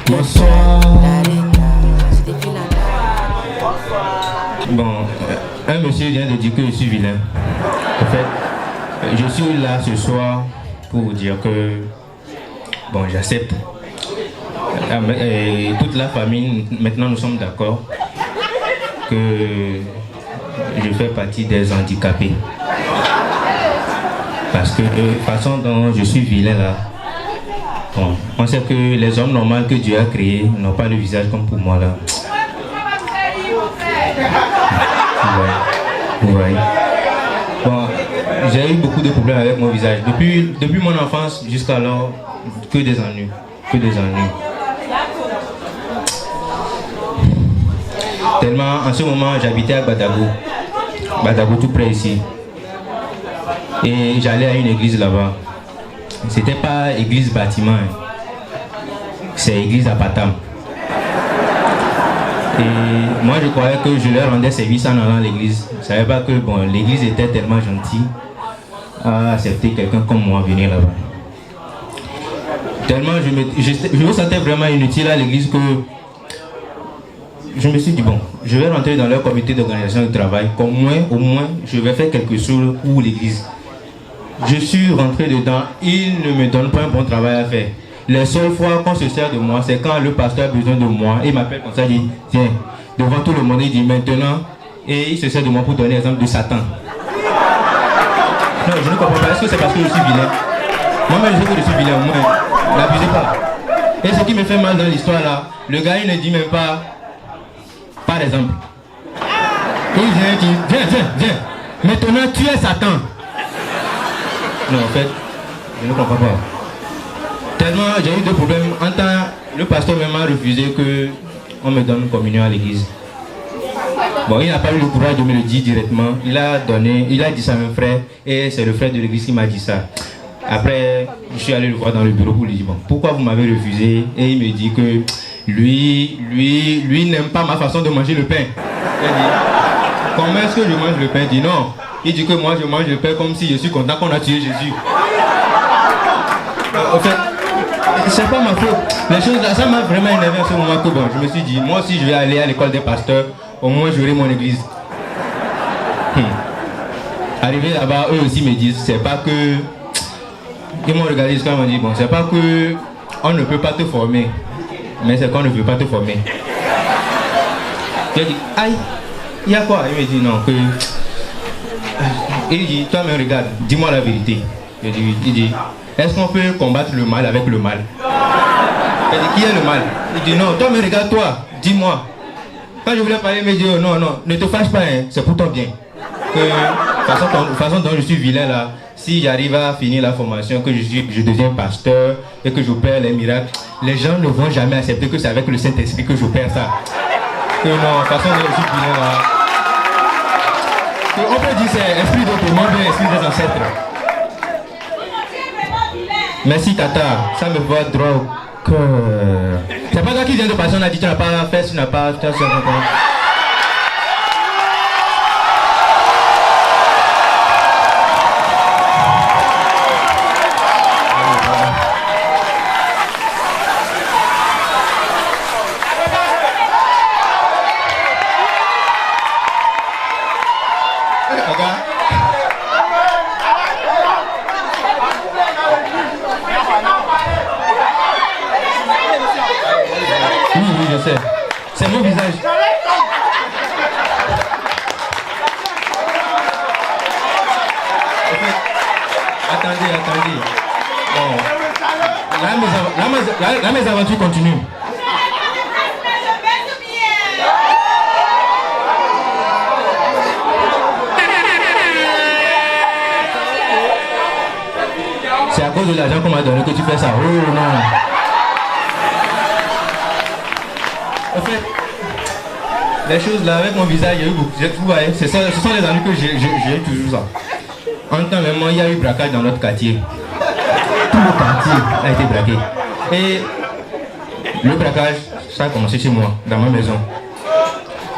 Bonsoir. Bon, un monsieur vient de dire que je suis vilain. En fait, je suis là ce soir pour vous dire que, bon, j'accepte. Et toute la famille, maintenant nous sommes d'accord que je fais partie des handicapés. Parce que de façon dont je suis vilain là, bon, on sait que les hommes normaux que Dieu a créés n'ont pas le visage comme pour moi là. Ouais. Bon, j'ai eu beaucoup de problèmes avec mon visage. Depuis mon enfance jusqu'à alors, que des ennuis. Tellement, en ce moment, j'habitais à Badago tout près ici. Et j'allais à une église là-bas. C'était pas église bâtiment, c'est église à Patam. Et moi je croyais que je leur rendais service en allant à l'église. Je ne savais pas que bon, l'église était tellement gentille à accepter quelqu'un comme moi venir là-bas. Tellement je me sentais vraiment inutile à l'église que je me suis dit bon, je vais rentrer dans leur comité d'organisation du travail, au moins je vais faire quelque chose pour l'église. Je suis rentré dedans, ils ne me donnent pas un bon travail à faire. Les seules fois qu'on se sert de moi, c'est quand le pasteur a besoin de moi. Il m'appelle comme ça, il dit, tiens, devant tout le monde, il dit maintenant, et il se sert de moi pour donner l'exemple de Satan. Non, je ne comprends pas. Est-ce que c'est parce que je suis vilain? Moi-même, je sais que je suis vilain, au moins. N'abusez pas. Et ce qui me fait mal dans l'histoire là, le gars, il ne dit même pas, par exemple, il vient, il dit, viens, maintenant tu es Satan. Non, en fait, je ne comprends pas. Tellement j'ai eu deux problèmes. En temps, le pasteur m'a refusé qu'on me donne une communion à l'église. Bon, il n'a pas eu le courage de me le dire directement. Il a dit ça à mon frère et c'est le frère de l'église qui m'a dit ça. Après, je suis allé le voir dans le bureau pour lui dire bon, pourquoi vous m'avez refusé? Et il me dit que lui n'aime pas ma façon de manger le pain. Il dit, comment est-ce que je mange le pain? Il dit non. Il dit que moi je mange le pain comme si je suis content qu'on a tué Jésus. En fait, c'est pas ma faute. Les choses là, ça m'a vraiment énervé à ce moment que bon, je me suis dit, moi aussi je vais aller à l'école des pasteurs, au moins j'aurai mon église. Arrivé là-bas, eux aussi me disent, c'est pas que... Ils m'ont regardé jusqu'à m'ont dit, bon, c'est pas que on ne peut pas te former, mais c'est qu'on ne veut pas te former. J'ai dit, aïe, il y a quoi? Il me dit non, que... Il dit, toi me regarde, dis-moi la vérité. Il dit, est-ce qu'on peut combattre le mal avec le mal? Il dit, qui est le mal? Il dit, non, toi me regarde, toi, dis-moi. Quand je voulais parler, il me dit, oh, non, ne te fâche pas, hein, c'est pour ton bien. Que façon dont je suis vilain là, si j'arrive à finir la formation, que je deviens pasteur et que j'opère les miracles, les gens ne vont jamais accepter que c'est avec le Saint-Esprit que j'opère ça. Que non, façon dont je suis vilain là. On peut dire c'est esprit d'autre monde et esprit des ancêtres. Merci Tata, ça me va droit au cœur. C'est pas toi qui viens de passer, on a dit tu n'as pas fait, tu n'as pas... C'est mon visage. Attendez. Bon. Là, mes aventures continuent. C'est à cause de l'argent qu'on m'a donné que tu fais ça. Oh non. En fait, les choses là avec mon visage, il y a eu beaucoup. Vous voyez, ce sont les années que j'ai toujours ça. En temps même, il y a eu braquage dans notre quartier. Tout le quartier a été braqué. Et le braquage, ça a commencé chez moi, dans ma maison.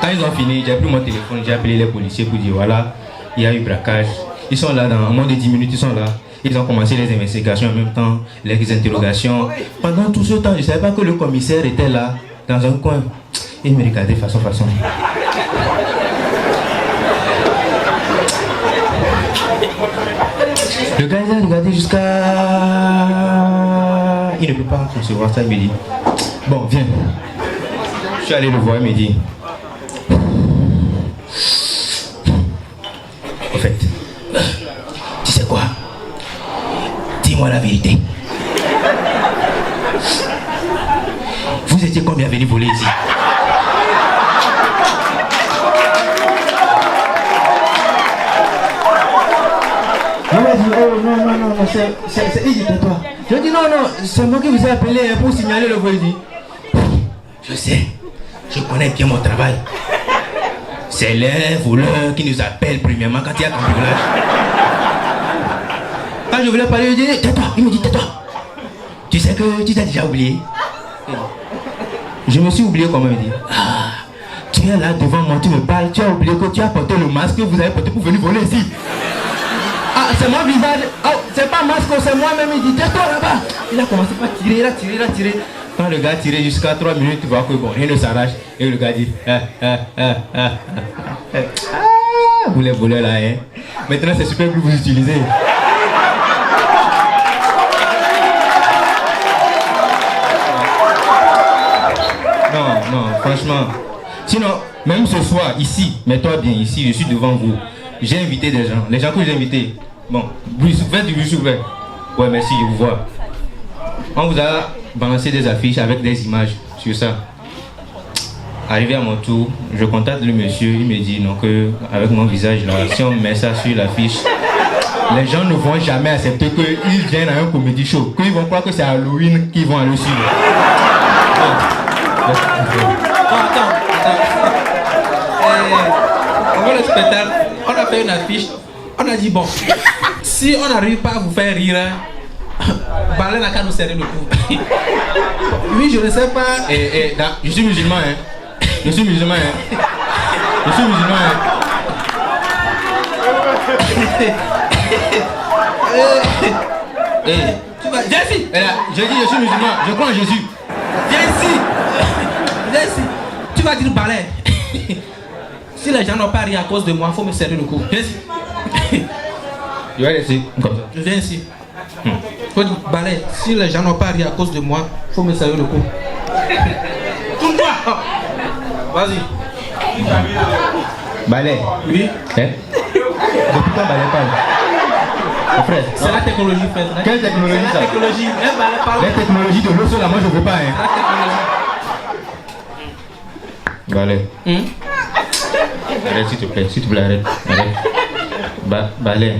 Quand ils ont fini, j'ai pris mon téléphone, j'ai appelé les policiers pour dire voilà, il y a eu braquage. Ils sont là, dans moins de 10 minutes, ils sont là. Ils ont commencé les investigations en même temps, les interrogations. Pendant tout ce temps, je ne savais pas que le commissaire était là, dans un coin. Il me regardait façon. Le gars, il a regardé jusqu'à... Il ne peut pas concevoir ça, il me dit. Bon, viens. Je suis allé le voir, il me dit. Au fait, tu sais quoi? Dis-moi la vérité. Vous étiez combien venus voler ici? Il m'a dit, oh non, c'est Idi, toi. Je lui ai dit, non, c'est moi qui vous ai appelé pour signaler le vol. Il dit, je sais, je connais bien mon travail. C'est les voleurs qui nous appellent premièrement quand il y a cambriolage. Quand je voulais parler, je lui ai dit, tais-toi. Il me dit, tais-toi. Tu sais que tu t'as déjà oublié. Je me suis oublié comment il dit. Ah, tu es là devant moi, tu me parles, tu as oublié que tu as porté le masque que vous avez porté pour venir voler ici. Ah, c'est mon visage. Oh, c'est pas masque, c'est moi-même. Il dit, tais-toi là-bas. Il a commencé à tirer, il a tiré. Quand le gars tirait jusqu'à 3 minutes, tu vois que bon, rien ne s'arrache. Et le gars dit, vous les volez là, hein. Maintenant, c'est super que vous utilisez. Non, franchement. Sinon, même ce soir, ici, mets-toi bien, ici, je suis devant vous. J'ai invité des gens. Les gens que j'ai invités. Bon, faites du bruit s'il vous plaît. Ouais, merci, je vous vois. On vous a balancé des affiches avec des images sur ça. Arrivé à mon tour, je contacte le monsieur, il me dit non que avec mon visage là, si on met ça sur l'affiche, les gens ne vont jamais accepter qu'ils viennent à un comédie show, qu'ils vont croire que c'est Halloween qu'ils vont aller suivre. Attends. Avant le spectacle, on a fait une affiche, on a dit bon, si on n'arrive pas à vous faire rire, Balai n'a qu'à nous serrer le cou. Oui, je ne sais pas. Je suis musulman, hein. Je suis musulman, hein. Tu vas, Jessie. J'ai dit je suis musulman, je crois en Jésus. Jessie, tu vas dire Balai. Si les gens n'ont pas ri à cause de moi, il faut me serrer le cou. Jessie. Je vais laisser comme ça. Je viens ici. Faut dire Balai, si les gens n'ont pas ri à cause de moi, il faut me serrer le cou. Tourne-toi. Oh. Vas-y. Balai. Oui. Depuis quand Balai parle? Frère. C'est la technologie, frère. Quelle technologie ça? La technologie. La technologie de l'eau, là, moi je veux pas, hein. Balai. Arrête s'il te plaît, arrête. Balai.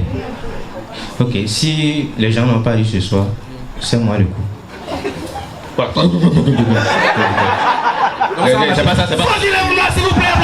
Ok, si les gens n'ont pas ri ce soir, c'est moi le coup. C'est pas ça, c'est pas ça. S'il vous plaît,